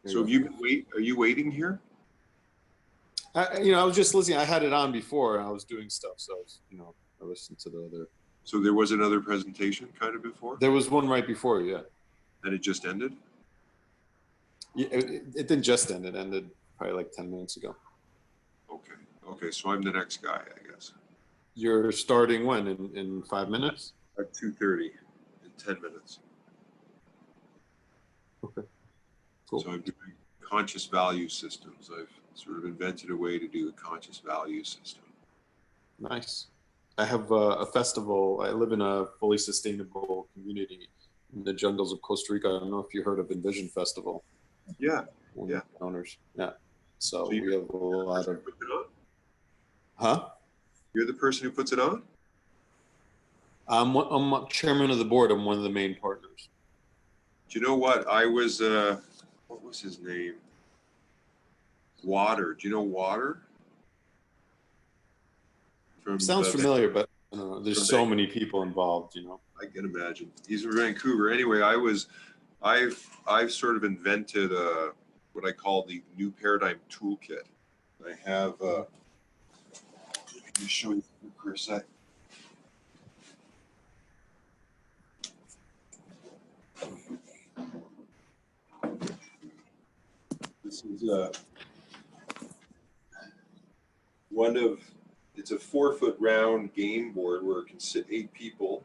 There So you have you been are you waiting here? go. I was just listening. I had it on before, and I was doing stuff, so I listened to the other. So there was another presentation kind of before, There was one right before, yeah. and it just ended? Yeah, it didn't just end. It ended probably like 10 minutes ago. Okay. Okay, so I'm the next guy, I guess. You're starting when? In 5 minutes? At 2:30 in 10 minutes. Okay, cool. So I'm doing conscious value systems. I've sort of invented a way to do a conscious value system. Nice. I have a festival. I live in a fully sustainable community in the jungles of Costa Rica. I don't know if you heard of Envision Festival. Yeah, One of yeah. the owners. Yeah. So So we have a you're the lot person of, who puts it on? huh? You're the person who puts it on? I'm chairman of the board. I'm one of the main partners. Do you know what? What was his name? Water. Do you know Water? From Sounds familiar, but from there's so Vancouver. many people involved. I can imagine. He's from Vancouver. Anyway, I've sort of invented what I call the new paradigm toolkit. I have let me show you for a sec. This is one of it's a 4-foot round game board where it can sit 8 people.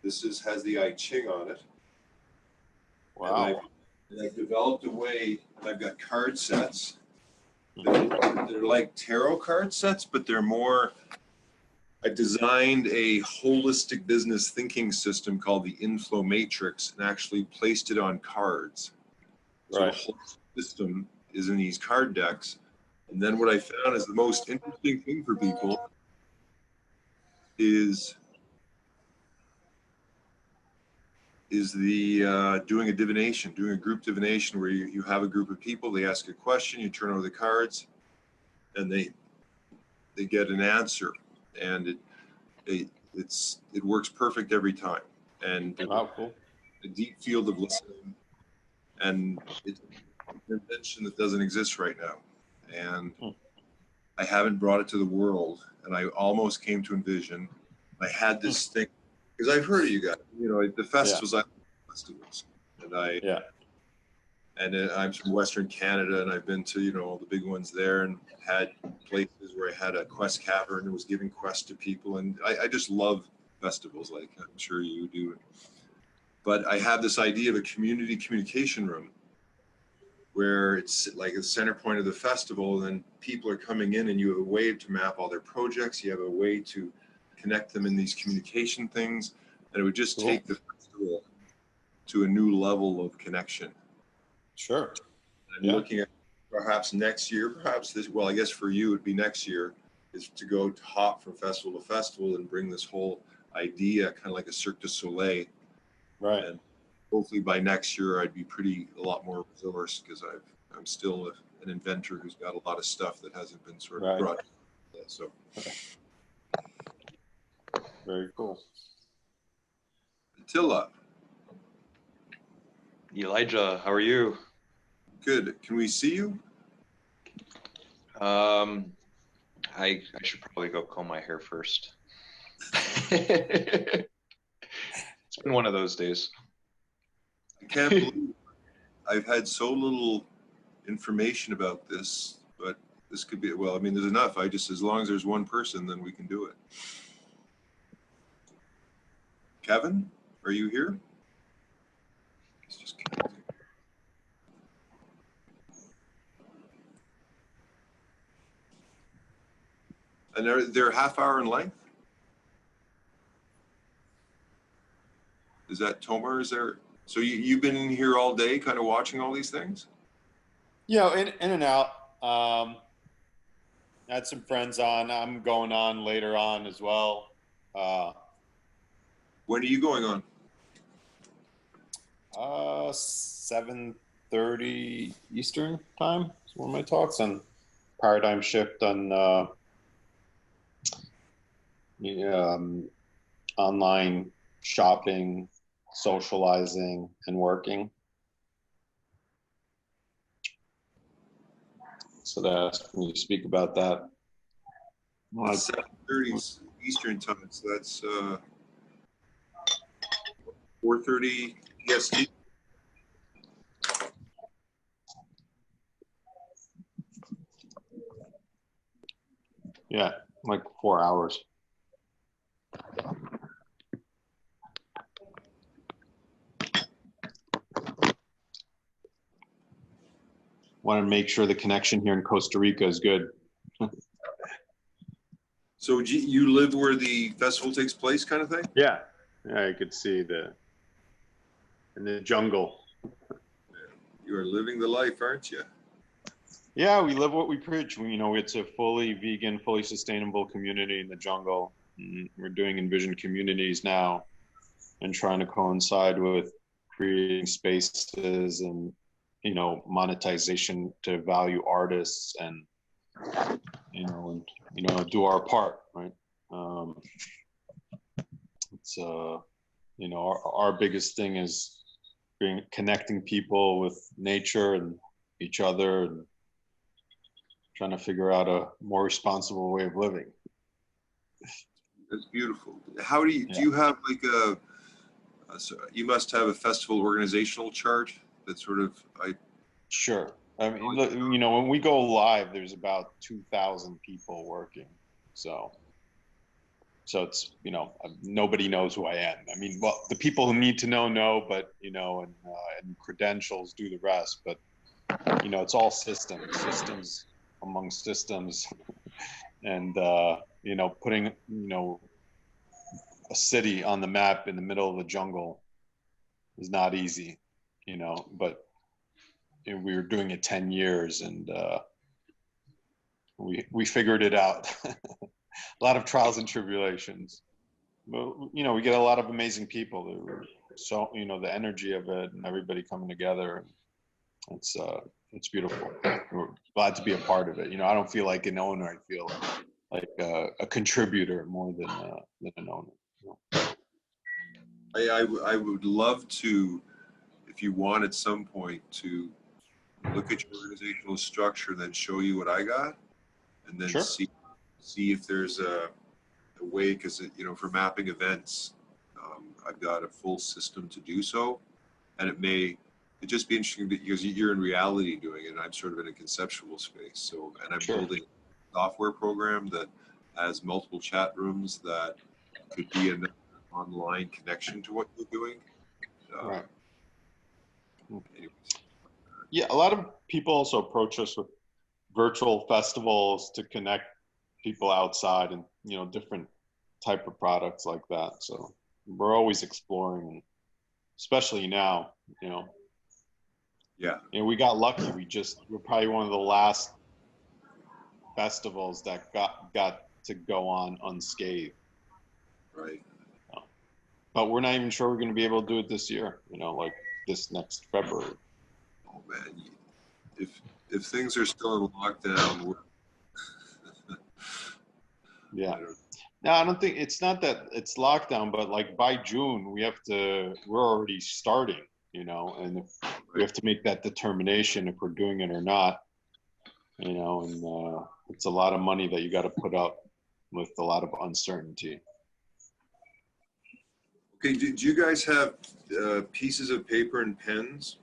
Has the I Ching on it. Wow. And I've developed a way, and I've got card sets. They're like tarot card sets, but they're more. I designed a holistic business thinking system called the Inflow Matrix and actually placed it on cards. So Right. the whole system is in these card decks. And then what I found is the most interesting thing for people is doing a divination, doing a group divination where you have a group of people, they ask a question, you turn over the cards, and they get an answer, and it works perfect every time, and Wow, cool. a deep field of listening, and it's an invention that doesn't exist right now, and I haven't brought it to the world, and I almost came to Envision. I had this thing because I've heard of you guys, the festivals, and Yeah. I'm from Western Canada, and I've been to all the big ones there, and had places where I had a quest cavern and was giving quests to people, and I just love festivals, like I'm sure you do. But I have this idea of a community communication room where it's like the center point of the festival, and then people are coming in, and you have a way to map all their projects. You have a way to connect them in these communication things, and it would just Cool. take the festival to a new level of connection. Sure. I'm looking at perhaps next year, well, I guess for you it'd be next year, is to go to hop from festival to festival and bring this whole idea, kind of like a Cirque du Soleil. Right. And hopefully by next year I'd be a lot more resourced, because I'm still an inventor who's got a lot of stuff that hasn't been sort of brought. So very cool. Attila. Elijah, how are you? Good. Can we see you? I should probably go comb my hair first. It's been one of those days. I can't believe I've had so little information about this, but this could be, well, I mean, there's enough. As long as there's one person, then we can do it. Kevin, are you here? He's just connecting. And they're half hour in length? Is that Tomer? Is there? So you've been in here all day kind of watching all these things? Yeah, in and out. Had some friends on. I'm going on later on as well. When are you going on? 7:30 Eastern time is one of my talks on paradigm shift on online shopping, socializing, and working. So that's when you speak about that. Well, It's 7:30 Eastern time, so that's 4:30 PST. yeah, like 4 hours. Want to make sure the connection here in Costa Rica is good. So you live where the festival takes place, kind of thing? Yeah, yeah, you could see in the jungle. You are living the life, aren't you? Yeah, we live what we preach. It's a fully vegan, fully sustainable community in the jungle. We're doing envisioned communities now and trying to coincide with creating spaces and, monetization to value artists and, do our part, right? It's, our biggest thing is connecting people with nature and each other and trying to figure out a more responsible way of living. That's beautiful. How do you have like so you must have a festival organizational chart that sort of Sure. I mean, look, when we go live, there's about 2,000 people working. So it's, nobody knows who I am. I mean, well, the people who need to know, but, and credentials do the rest. But, it's all systems among systems. And, putting, a city on the map in the middle of the jungle is not easy, but we were doing it 10 years and we figured it out. A lot of trials and tribulations. But, we get a lot of amazing people. So, the energy of it and everybody coming together. It's beautiful. We're glad to be a part of it. I don't feel like an owner. I feel like a contributor more than an owner. I would love to, if you want at some point, to look at your organizational structure and then show you what I got, and then Sure. see if there's a way, because for mapping events, I've got a full system to do so, and it just be interesting because you're in reality doing it, and I'm sort of in a conceptual space. So, and I'm Sure. building a software program that has multiple chat rooms that could be an online connection to what you're doing. Right. Anyways. Yeah, a lot of people also approach us with virtual festivals to connect people outside and, different type of products like that. So we're always exploring, especially now, Yeah. we got lucky. We're probably one of the last festivals that got to go on unscathed. Right. But we're not even sure we're going to be able to do it this year, like this next February. Oh man, if things are still in lockdown, yeah. No, I don't think it's not that it's lockdown, but like by June we're already starting, and we have to make that determination if we're doing it or not, and it's a lot of money that you got to put up with a lot of uncertainty. Okay, do you guys have pieces of paper and pens?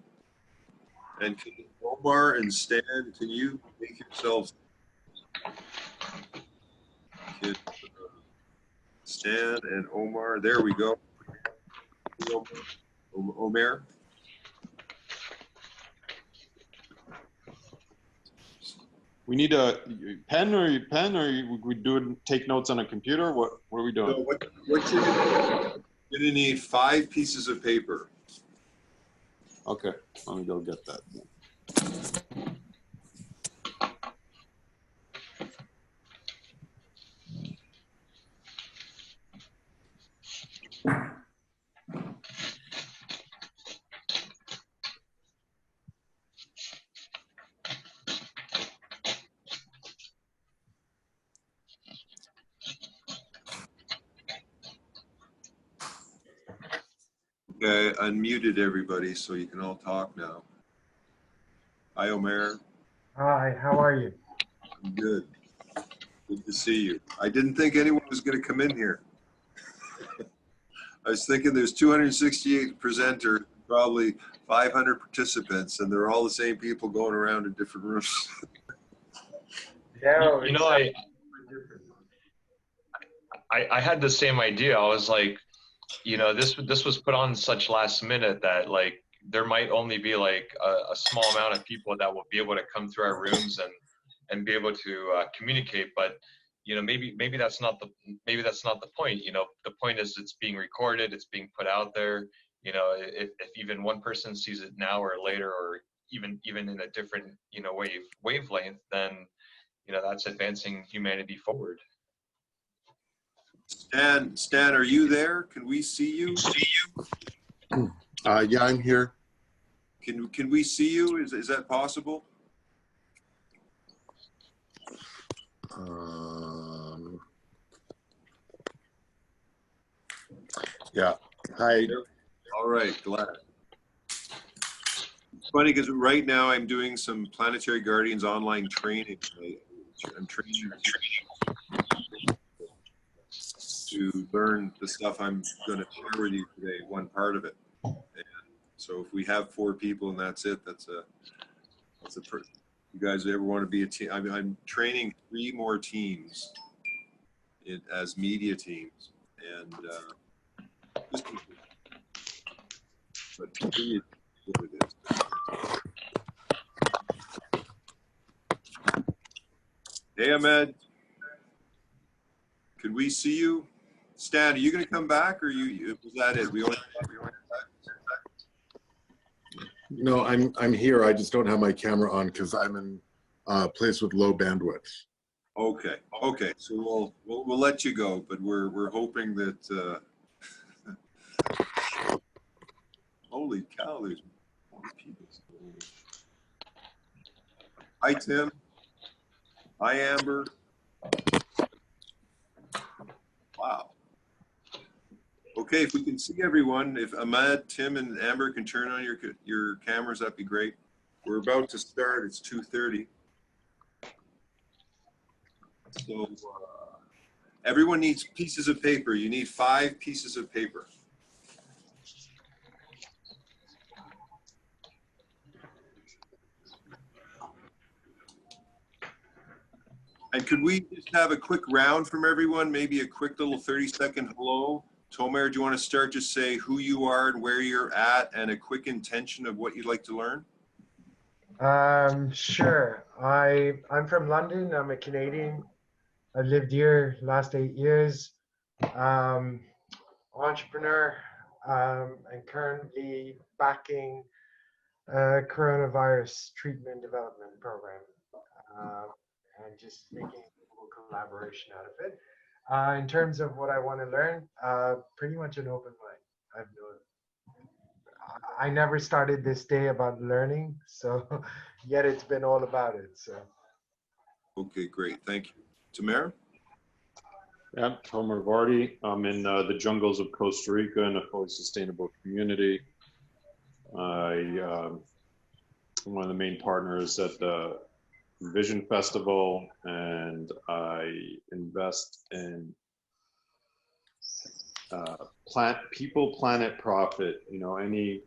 And Omar and Stan, can you make yourselves? Stan and Omar, there we go. Omer. We need a pen, or we do it, take notes on a computer. What are we doing? So what you're gonna need 5 pieces of paper. Okay, let me go get that. Okay, I unmuted everybody so you can all talk now. Hi, Omer. Hi, how are you? Good. Good to see you. I didn't think anyone was going to come in here. I was thinking there's 268 presenters, probably 500 participants, and they're all the same people going around in different rooms. Yeah, You know, I had the same idea. I was like, you know, this was put on such last minute that like there might only be like a small amount of people that will be able to come through our rooms and be able to communicate. But you know, maybe that's not the point. You know, the point is it's being recorded, it's being put out there. You know, if even one person sees it now or later, or even in a different, you know, wavelength, then you know that's advancing humanity forward. Stan, are you there? Can we see you? Yeah, I'm here. Can we see you? Is that possible? Yeah. Hi. All right, glad. It's funny because right now I'm doing some Planetary Guardians online training. I'm training to learn the stuff I'm going to share with you today, one part of it. And so if we have 4 people and that's it, you guys ever want to be a team? I'm training 3 more teams as media teams, and but continue what it is. Hey Ahmed, could we see you? Stan, are you going to come back, or was that it? We only No, I'm here. I just don't have my camera on because I'm in a place with low bandwidth. Okay. So we'll let you go, but we're hoping that. Holy cow! There's more people. Hi Tim. Hi Amber. Wow. Okay, if we can see everyone, if Ahmed, Tim, and Amber can turn on your cameras, that'd be great. We're about to start. It's 2:30. So everyone needs pieces of paper. You need 5 pieces of paper. And could we just have a quick round from everyone? Maybe a quick little 30-second hello. Tomer, do you want to start? Just say who you are and where you're at and a quick intention of what you'd like to learn. Sure. I'm from London. I'm a Canadian. I've lived here last 8 years. Entrepreneur, and currently backing a coronavirus treatment development program, and just making a little collaboration out of it. In terms of what I want to learn, pretty much an open mind. I never started this day about learning, so yet it's been all about it. So. Okay, great. Thank you. Tamara? Yeah, Tomer Vardy. I'm in the jungles of Costa Rica in a fully sustainable community. I'm one of the main partners at the Vision Festival, and I invest in people, planet, profit. You know, any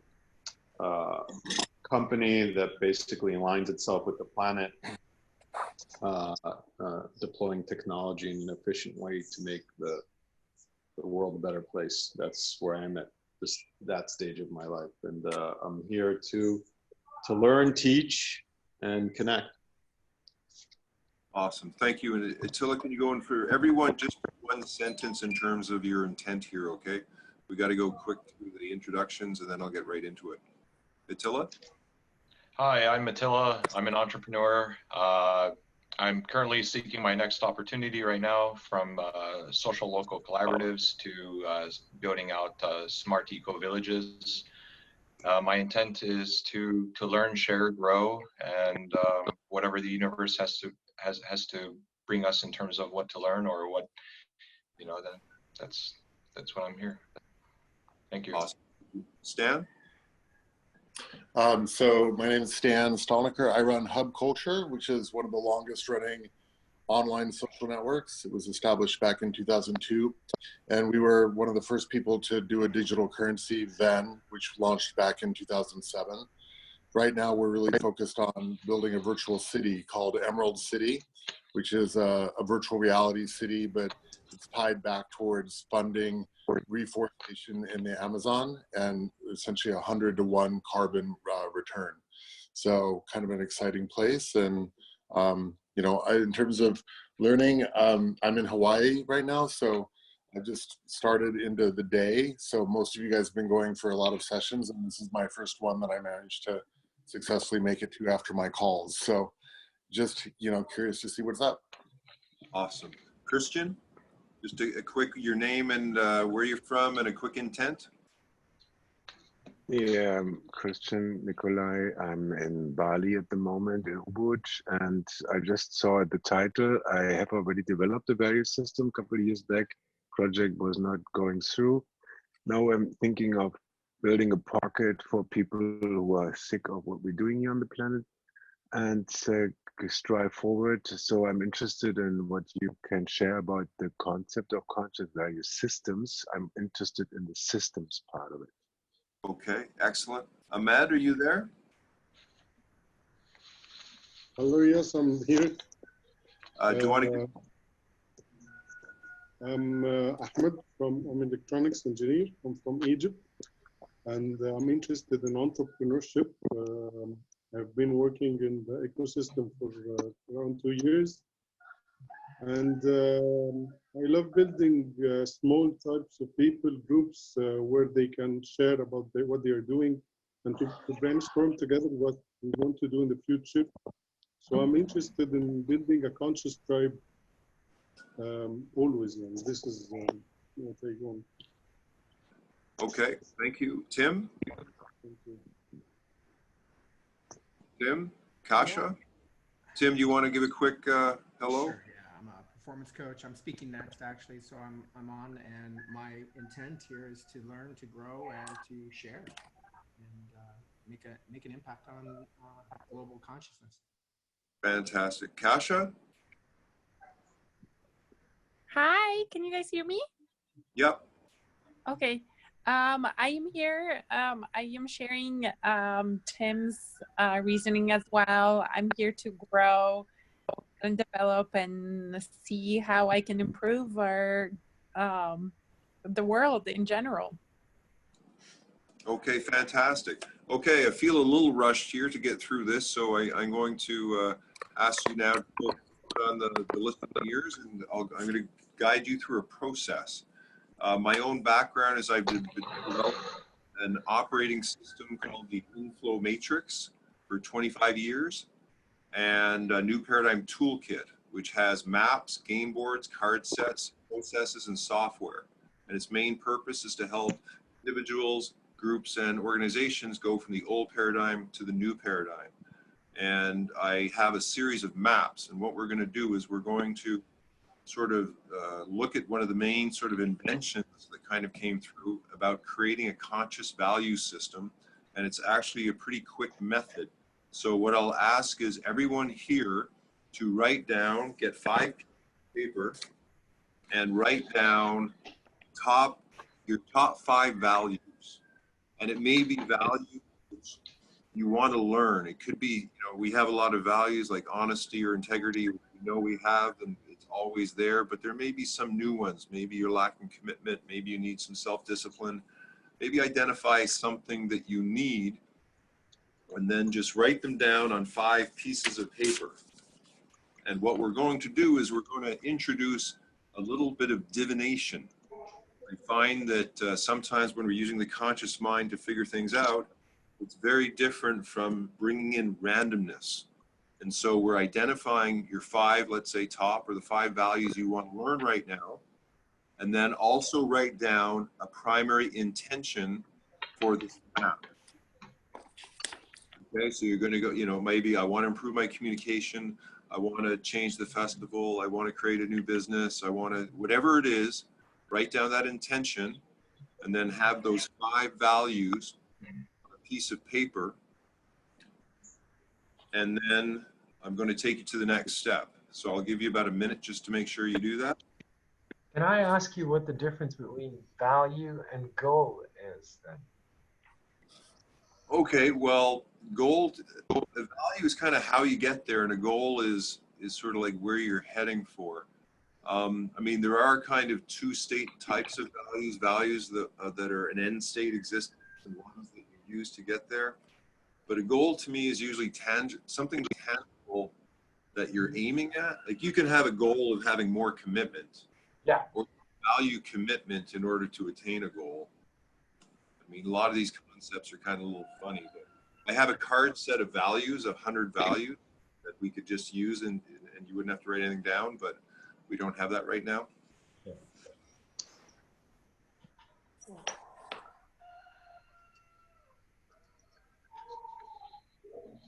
company that basically aligns itself with the planet, deploying technology in an efficient way to make the world a better place. That's where I am at that stage of my life, and I'm here to learn, teach, and connect. Awesome. Thank you. And Attila, can you go in for everyone, just 1 sentence in terms of your intent here, okay? We got to go quick through the introductions and then I'll get right into it. Attila? Hi, I'm Attila. I'm an entrepreneur. I'm currently seeking my next opportunity right now, from social local collaboratives to building out smart eco villages. My intent is to learn, share, grow, and whatever the universe has to bring us in terms of what to learn, or what, you know, then that's what I'm here. Thank you. Awesome. Stan? So my name is Stan Stolniker. I run Hub Culture, which is one of the longest running online social networks. It was established back in 2002, and we were one of the first people to do a digital currency then, which launched back in 2007. Right now, we're really focused on building a virtual city called Emerald City, which is a virtual reality city, but it's tied back towards funding reforestation in the Amazon and essentially 100-to-1 carbon return. So kind of an exciting place. And you know, in terms of learning, I'm in Hawaii right now, so I just started into the day. So most of you guys have been going for a lot of sessions, and this is my first one that I managed to successfully make it to after my calls. So just, you know, curious to see what's up. Awesome. Christian, just a quick, your name and where you're from and a quick intent. Yeah, Christian Nikolai. I'm in Bali at the moment, in Ubud, and I just saw the title. I have already developed a value system a couple of years back. Project was not going through. Now I'm thinking of building a pocket for people who are sick of what we're doing here on the planet and strive forward. So I'm interested in what you can share about the concept of conscious value systems. I'm interested in the systems part of it. Okay, excellent. Ahmed, are you there? Hello, yes, I'm here. Do you want to? I'm Ahmed I'm an electronics engineer. I'm from Egypt, and I'm interested in entrepreneurship. I've been working in the ecosystem for around 2 years, and I love building small types of people groups where they can share about what they are doing and to brainstorm together what we want to do in the future. So I'm interested in building a conscious tribe always, and this is what I want. Okay, thank you. Tim? Thank you. Tim? Kasha? Tim, do you want to give a quick hello? Sure, yeah, I'm a performance coach. I'm speaking next, actually, so I'm on, and my intent here is to learn, to grow, and to share, and make an impact on global consciousness. Fantastic. Kasha? Hi, can you guys hear me? Yep. Okay. I am here. I am sharing Tim's reasoning as well. I'm here to grow and develop and see how I can improve our the world in general. Okay, fantastic. Okay, I feel a little rushed here to get through this, so I'm going to ask you now to put on the list of years, and I'm going to guide you through a process. My own background is I've developed an operating system called the Inflow Matrix for 25 years, and a New Paradigm Toolkit, which has maps, game boards, card sets, processes, and software. And its main purpose is to help individuals, groups, and organizations go from the old paradigm to the new paradigm. And I have a series of maps, and what we're going to do is we're going to sort of look at one of the main sort of inventions that kind of came through about creating a conscious value system, and it's actually a pretty quick method. So what I'll ask is everyone here to write down, get 5 pieces of paper, and write down your top 5 values. And it may be values which you want to learn. It could be, you know, we have a lot of values like honesty or integrity. We know we have, and it's always there, but there may be some new ones. Maybe you're lacking commitment. Maybe you need some self-discipline. Maybe identify something that you need, and then just write them down on 5 pieces of paper. And what we're going to do is we're going to introduce a little bit of divination. I find that sometimes when we're using the conscious mind to figure things out, it's very different from bringing in randomness. And so we're identifying your 5, let's say top, or the 5 values you want to learn right now. And then also write down a primary intention for this map. Okay, so you're going to go, you know, maybe I want to improve my communication. I want to change the festival. I want to create a new business. I want to, whatever it is, write down that intention, and then have those 5 values on a piece of paper. And then I'm going to take you to the next step. So I'll give you about a minute just to make sure you do that. Can I ask you what the difference between value and goal is then? Okay, well, the value is kind of how you get there, and a goal is sort of like where you're heading for. I mean, there are kind of two state types of values that are an end state existence and ones that you use to get there. But a goal to me is usually something tangible that you're aiming at. Like you can have a goal of having more commitment. Yeah. Or value commitment in order to attain a goal. I mean, a lot of these concepts are kind of a little funny, but I have a card set of values, 100 values that we could just use and you wouldn't have to write anything down, but we don't have that right now. Yeah.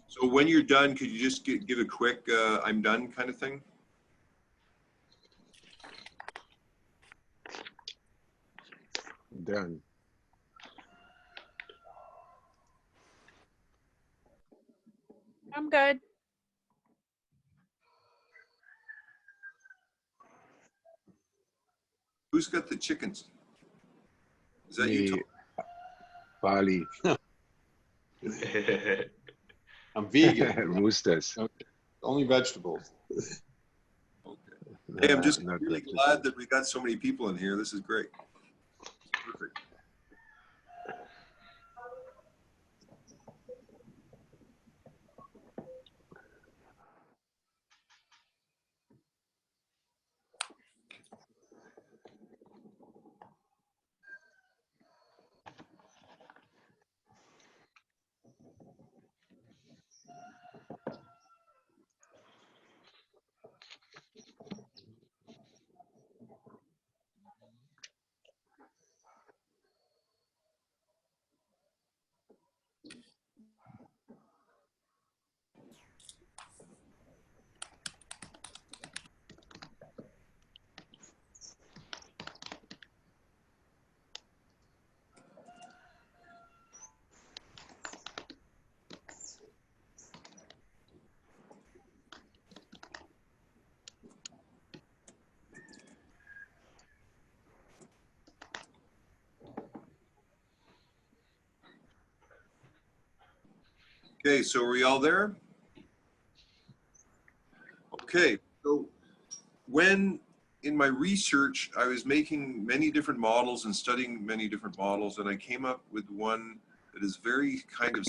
So when you're done, could you just give a quick I'm done kind of thing? Done. I'm good. Who's got the chickens? Is that you? Me, Bali. I'm vegan. Roosters. Only vegetables. Hey, I'm just Not really that. glad that we got so many people in here. This is great. Perfect. Okay, so are we all there? Okay, so when in my research, I was making many different models and studying many different models, and I came up with one that is very kind of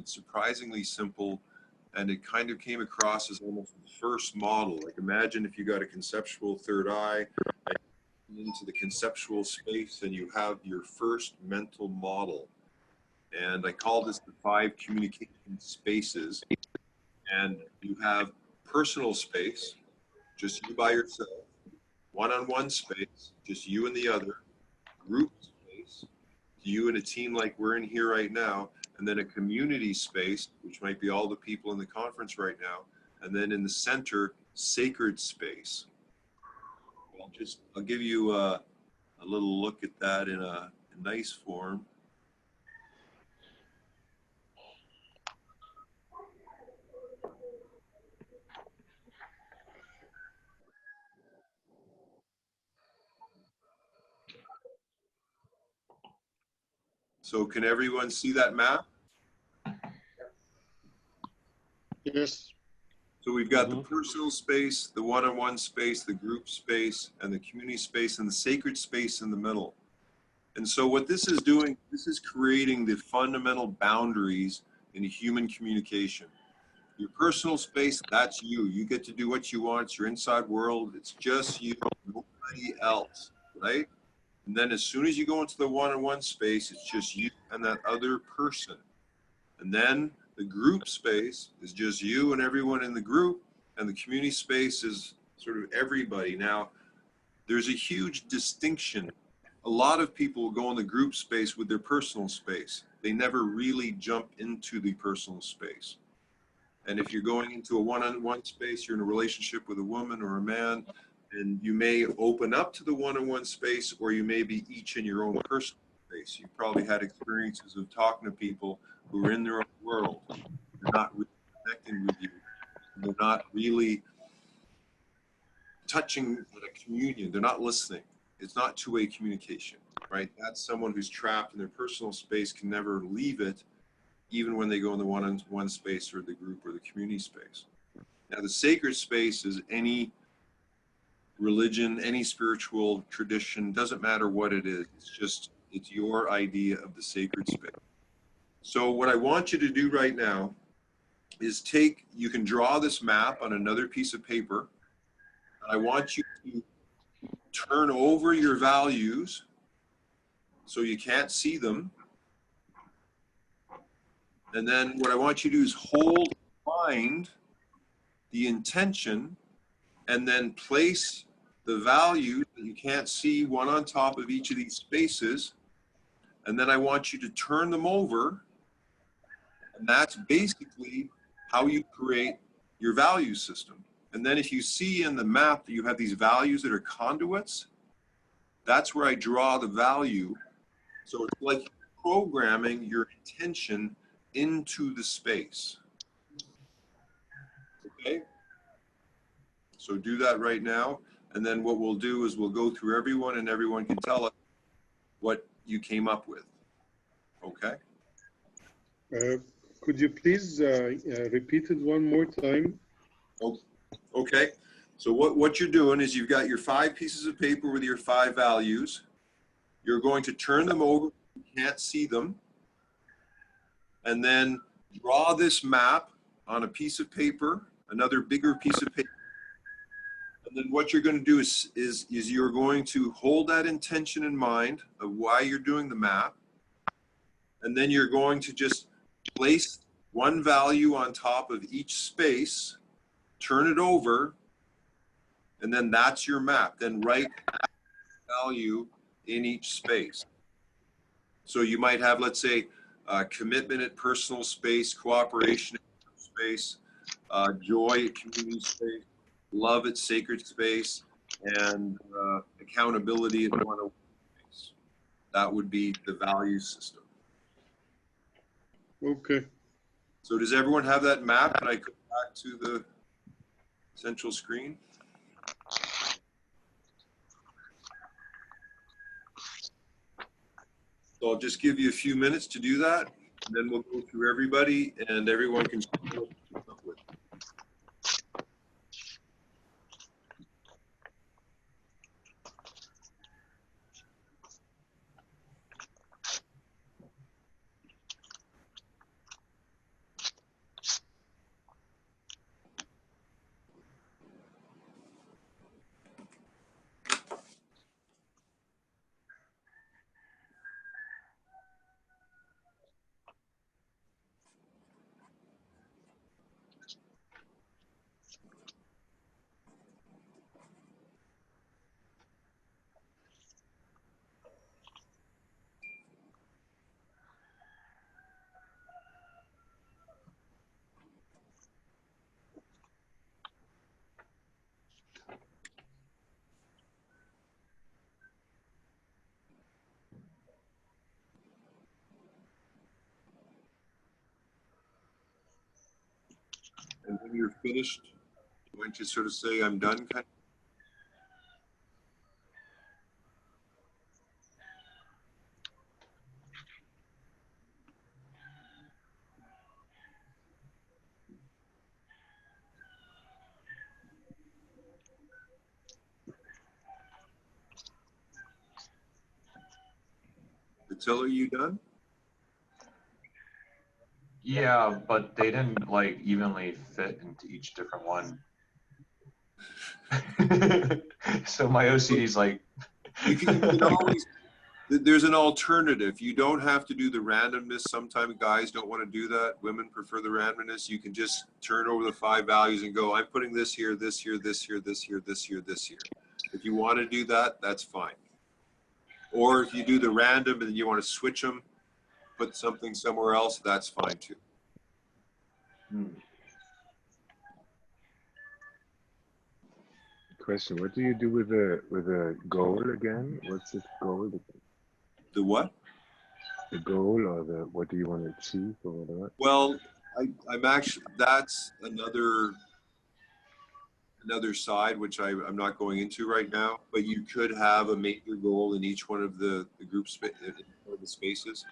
surprisingly simple, and it kind of came across as almost the first model. Like imagine if you got a conceptual third eye and into the conceptual space and you have your first mental model. And I call this the 5 communication spaces. And you have personal space, just you by yourself, one-on-one space, just you and the other, group space, you and a team like we're in here right now, and then a community space, which might be all the people in the conference right now, and then in the center, sacred space. I'll give you a little look at that in a nice form. So can everyone see that map? Yes. So we've got the personal space, the one-on-one space, the group space, and the community space, and the sacred space in the middle. And so what this is doing, this is creating the fundamental boundaries in human communication. Your personal space, that's you. You get to do what you want. It's your inside world. It's just you, nobody else, right? And then as soon as you go into the one-on-one space, it's just you and that other person. And then the group space is just you and everyone in the group, and the community space is sort of everybody. Now, there's a huge distinction. A lot of people go in the group space with their personal space. They never really jump into the personal space. And if you're going into a one-on-one space, you're in a relationship with a woman or a man, and you may open up to the one-on-one space, or you may be each in your own personal space. You've probably had experiences of talking to people who are in their own world. They're not really connecting with you. They're not really touching a communion. They're not listening. It's not two-way communication, right? That's someone who's trapped in their personal space, can never leave it, even when they go in the one-on-one space or the group or the community space. Now, the sacred space is any religion, any spiritual tradition, doesn't matter what it is. It's your idea of the sacred space. So what I want you to do right now is you can draw this map on another piece of paper. I want you to turn over your values so you can't see them. And then what I want you to do is hold in mind the intention and then place the values that you can't see one on top of each of these spaces. And then I want you to turn them over. And that's basically how you create your value system. And then if you see in the map that you have these values that are conduits, that's where I draw the value. So it's like programming your intention into the space. Okay? So do that right now. And then what we'll do is we'll go through everyone and everyone can tell us what you came up with. Okay? Could you please repeat it one more time? Okay. So what you're doing is you've got your 5 pieces of paper with your 5 values. You're going to turn them over. You can't see them. And then draw this map on a piece of paper, another bigger piece of paper. And then what you're going to do is you're going to hold that intention in mind of why you're doing the map. And then you're going to just place one value on top of each space, turn it over, and then that's your map. Then write value in each space. So you might have, let's say, commitment at personal space, cooperation at space, joy at community space, love at sacred space, and accountability at one-on-one space. That would be the value system. Okay. So does everyone have that map? Can I go back to the central screen? So I'll just give you a few minutes to do that, and then we'll go through everybody, and everyone can share what they come up with. And when you're finished, you want to sort of say, I'm done, kind of? Attila, are you done? Yeah, but they didn't like evenly fit into each different one. So my OCD's like. You can always, there's an alternative. You don't have to do the randomness. Sometimes guys don't want to do that. Women prefer the randomness. You can just turn over the 5 values and go, I'm putting this here, this here, this here, this here, this here, this here. If you want to do that, that's fine. Or if you do the random and you want to switch them, put something somewhere else, that's fine too. Question: what do you do with a goal again? What's the goal? The what? The goal, or the what do you want to achieve, or whatever? Well, I'm actually, that's another side, which I'm not going into right now, but you could have a major goal in each one of the group the spaces.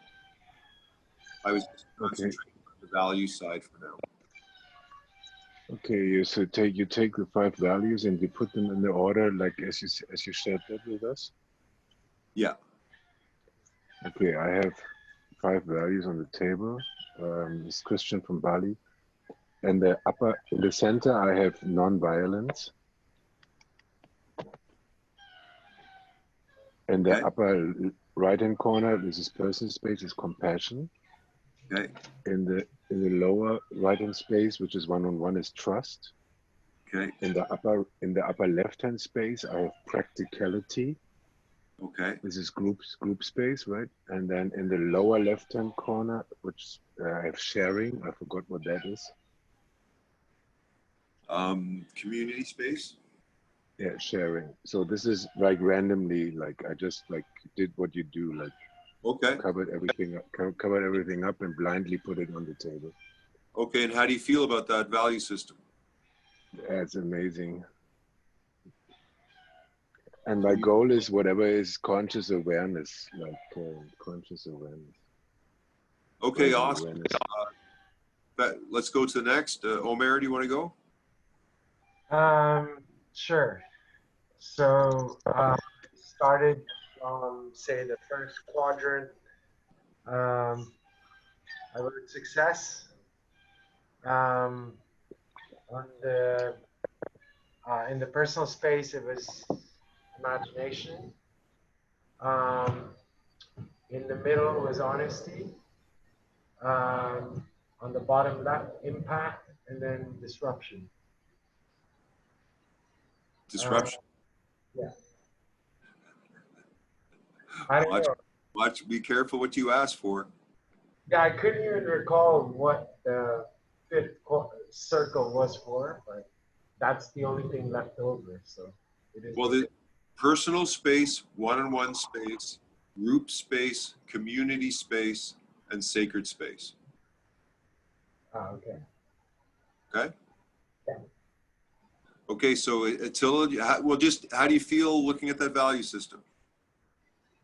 I was just concentrating on the value side for now. Okay, so you take the 5 values and you put them in the order like as you shared that with us. Yeah. Okay, I have 5 values on the table. It's Christian from Bali, and in the center I have non-violence. In the upper right-hand corner, this is person space, is compassion. Okay. In the lower right-hand space, which is one-on-one, is trust. Okay. In the upper left-hand space, I have practicality. Okay. This is group space, right? And then in the lower left-hand corner, which I have sharing. I forgot what that is. Community space. Yeah, sharing. So this is like randomly, like I just like did what you do, like covered everything up and blindly put it on the table. Okay, and how do you feel about that value system? That's amazing. And my goal is whatever is conscious awareness, like conscious awareness. Okay, awesome. Let's go to the next. Omer, do you want to go? Sure. So started from, say, the first quadrant. I wrote success. On the in the personal space, it was imagination. In the middle was honesty. On the bottom left, impact, and then disruption. Disruption. Yeah. I don't know. Be careful what you ask for. Yeah, I couldn't even recall what the 5th circle was for, but that's the only thing left over. So it is. Well, the personal space, one-on-one space, group space, community space, and sacred space. Okay. Okay. Yeah. Okay, so Attila, well, just how do you feel looking at that value system?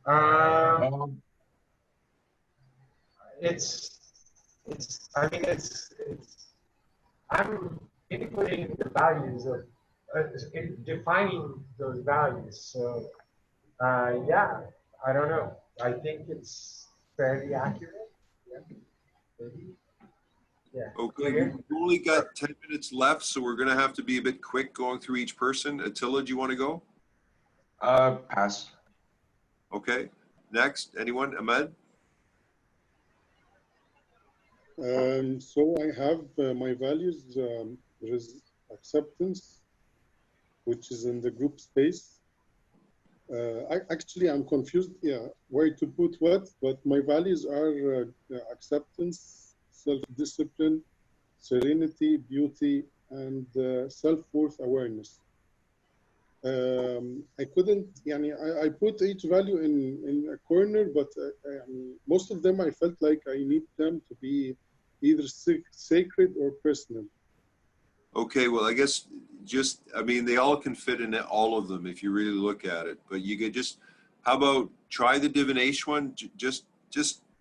I mean, I'm inputting the values of defining those values. So, yeah, I don't know. I think it's fairly accurate. Yeah. Maybe. Yeah. Okay, we've only got 10 minutes left, so we're going to have to be a bit quick going through each person. Attila, do you want to go? Pass. Okay. Next, anyone? Ahmed? So I have my values. There is acceptance, which is in the group space. Actually, I'm confused. Yeah, where to put what? But my values are acceptance, self-discipline, serenity, beauty, and self-worth awareness. I couldn't. I put each value in a corner, but most of them I felt like I need them to be either sacred or personal. Okay, well, I guess they all can fit in all of them if you really look at it. But you could how about try the divination one? Just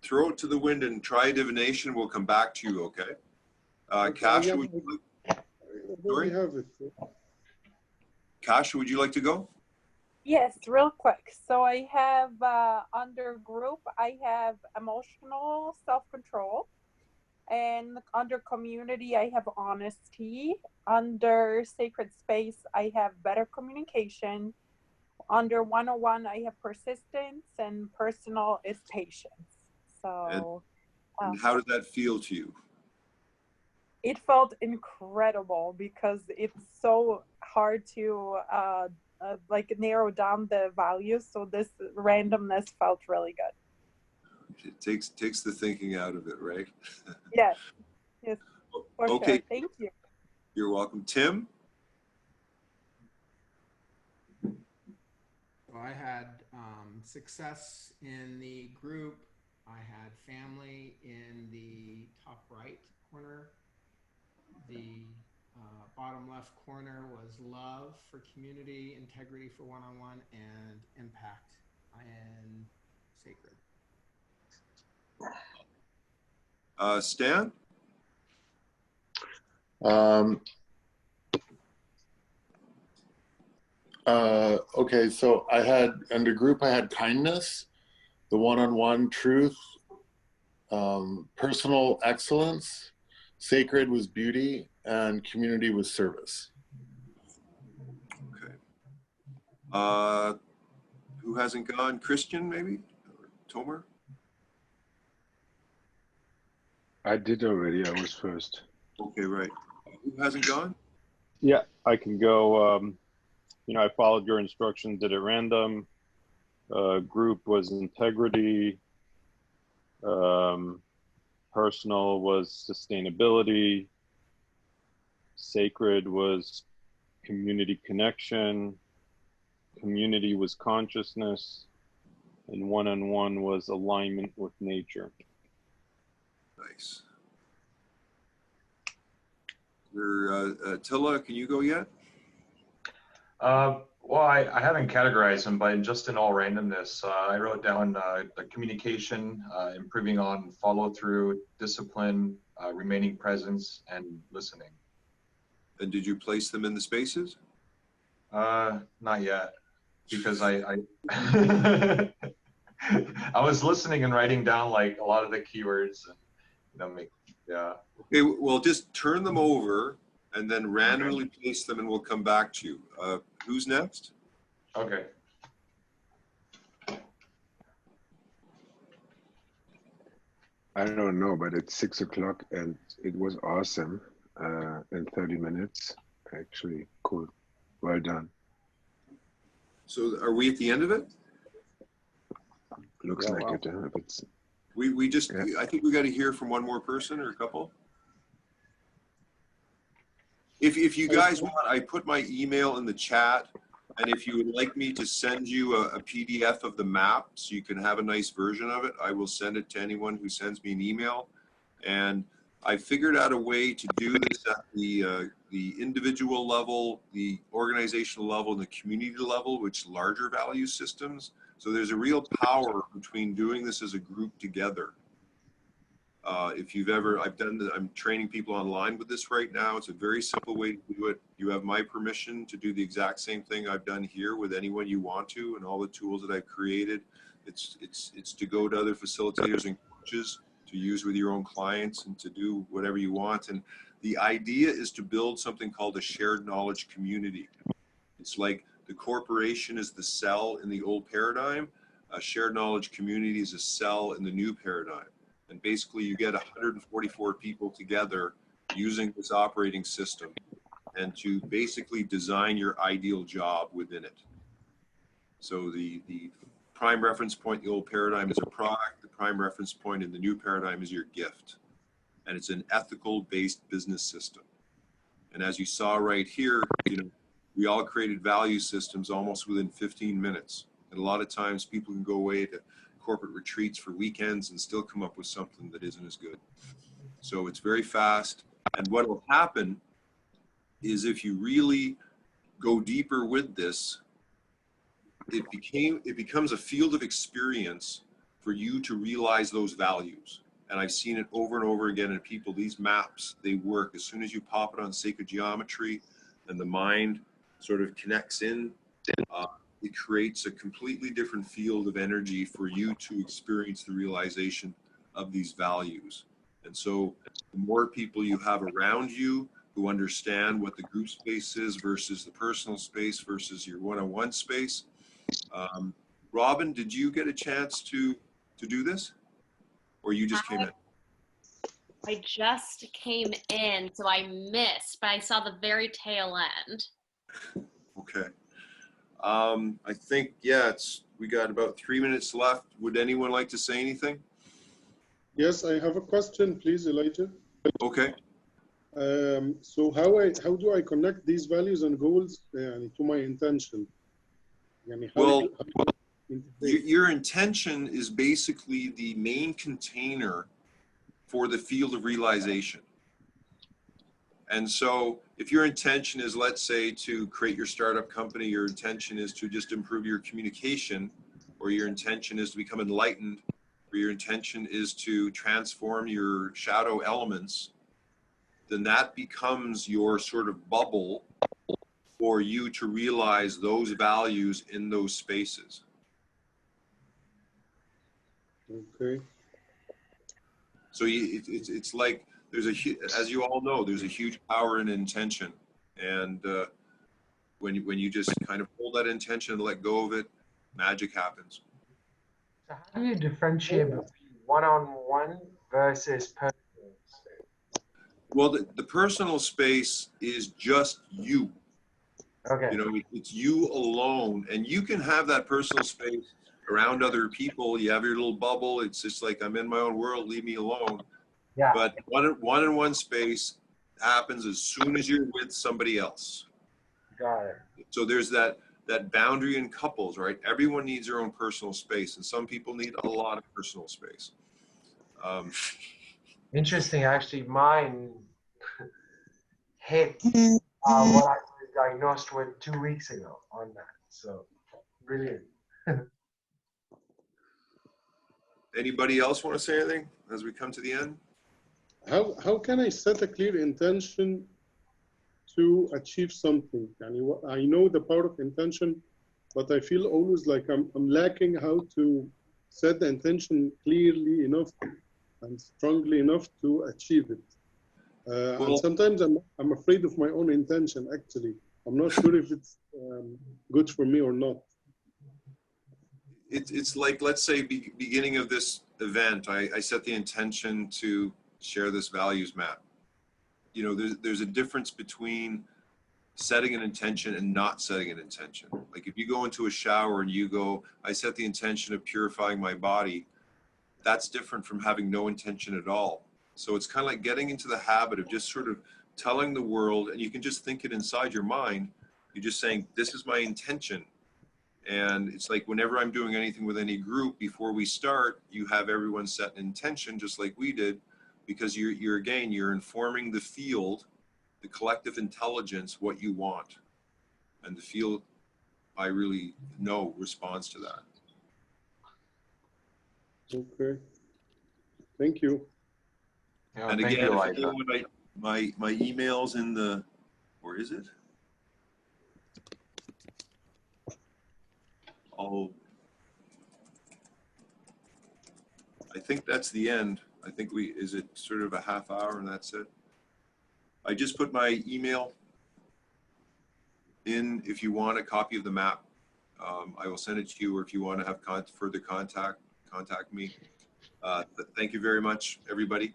throw it to the wind and try divination. We'll come back to you, okay? Kasha, would you like? Sorry? Have it. Kasha, would you like to go? Yes, real quick. So I have under group, I have emotional self-control. And under community, I have honesty. Under sacred space, I have better communication. Under 101, I have persistence, and personal is patience. So and how did that feel to you? It felt incredible because it's so hard to like narrow down the values. So this randomness felt really good. It takes the thinking out of it, right? Yes. For okay. Sure. Thank you. You're welcome. Tim? So I had success in the group. I had family in the top right corner. The bottom left corner was love for community, integrity for one-on-one, and impact and sacred. Stan? Okay, so I had, under group, I had kindness, the one-on-one truth, personal excellence, sacred was beauty, and community was service. Okay. Who hasn't gone? Christian, maybe? Or Tomer? I did already. I was first. Okay, right. Who hasn't gone? Yeah, I can go. You know, I followed your instructions, did it random. Group was integrity. Personal was sustainability. Sacred was community connection. Community was consciousness. And one-on-one was alignment with nature. Nice. Tilla, can you go yet? Well, I haven't categorized them, but just in all randomness, I wrote down the communication, improving on follow through, discipline, remaining presence, and listening. And did you place them in the spaces? Not yet, because I I was listening and writing down like a lot of the keywords, and you know, yeah. Okay, well, just turn them over and then randomly place them, and we'll come back to you. Who's next? Okay. I don't know, but it's 6 o'clock and it was awesome. In 30 minutes, actually, cool. Well done. So are we at the end of it? Looks Yeah, like wow. it. If it's, We just, Yeah. I think we got to hear from one more person or a couple. If you guys want, I put my email in the chat, and if you would like me to send you a PDF of the map so you can have a nice version of it, I will send it to anyone who sends me an email. And I figured out a way to do this at the individual level, the organizational level, and the community level, which larger value systems. So there's a real power between doing this as a group together. If you've ever, I'm training people online with this right now. It's a very simple way to do it. You have my permission to do the exact same thing I've done here with anyone you want to, and all the tools that I've created. It's to go to other facilitators and coaches to use with your own clients and to do whatever you want. And the idea is to build something called a shared knowledge community. It's like the corporation is the cell in the old paradigm. A shared knowledge community is a cell in the new paradigm. And basically you get 144 people together using this operating system and to basically design your ideal job within it. So the prime reference point in the old paradigm is a product. The prime reference point in the new paradigm is your gift. And it's an ethical based business system. And as you saw right here, you know, we all created value systems almost within 15 minutes. And a lot of times people can go away to corporate retreats for weekends and still come up with something that isn't as good. So it's very fast. And what will happen is if you really go deeper with this, it becomes a field of experience for you to realize those values. And I've seen it over and over again in people. These maps, they work. As soon as you pop it on sacred geometry and the mind sort of connects in, it creates a completely different field of energy for you to experience the realization of these values. And so the more people you have around you who understand what the group space is versus the personal space versus your one-on-one space. Robin, did you get a chance to do this? Or you just came in? I just came in, so I missed, but I saw the very tail end. Okay. I think, yeah, we got about 3 minutes left. Would anyone like to say anything? Yes, I have a question, please, Elijah. Okay. So how do I connect these values and goals to my intention? Well, your intention is basically the main container for the field of realization. And so if your intention is, let's say, to create your startup company, your intention is to just improve your communication, or your intention is to become enlightened, or your intention is to transform your shadow elements, then that becomes your sort of bubble for you to realize those values in those spaces. Okay. So it's like there's as you all know, there's a huge power in intention, and when you just kind of hold that intention and let go of it, magic happens. So how do you differentiate between one-on-one versus personal space? Well, the personal space is just you. Okay. You know, it's you alone, and you can have that personal space around other people. You have your little bubble. It's just like, I'm in my own world, leave me alone. Yeah. But one-on-one space happens as soon as you're with somebody else. Got it. So there's that boundary in couples, right? Everyone needs their own personal space, and some people need a lot of personal space. Interesting. Actually, mine hit what I was diagnosed with 2 weeks ago on that. So, brilliant. Anybody else want to say anything as we come to the end? How can I set a clear intention to achieve something? I know the power of intention, but I feel always like I'm lacking how to set the intention clearly enough and strongly enough to achieve it. And sometimes I'm afraid of my own intention, actually. I'm not sure if it's good for me or not. It's like, let's say, beginning of this event, I set the intention to share this values map. You know, there's a difference between setting an intention and not setting an intention. Like if you go into a shower and you go, I set the intention of purifying my body, that's different from having no intention at all. So it's kind of like getting into the habit of just sort of telling the world, and you can just think it inside your mind. You're just saying, this is my intention. And it's like whenever I'm doing anything with any group, before we start, you have everyone set an intention just like we did, because you're informing the field, the collective intelligence, what you want. And the field, I really know, responds to that. Okay. Thank you. Yeah, And thank again, you, if you Elijah. want my email's in the, where is it? I think that's the end. I think is it sort of a half hour and that's it? I just put my email in if you want a copy of the map. I will send it to you, or if you want to have further contact me. Thank you very much, everybody.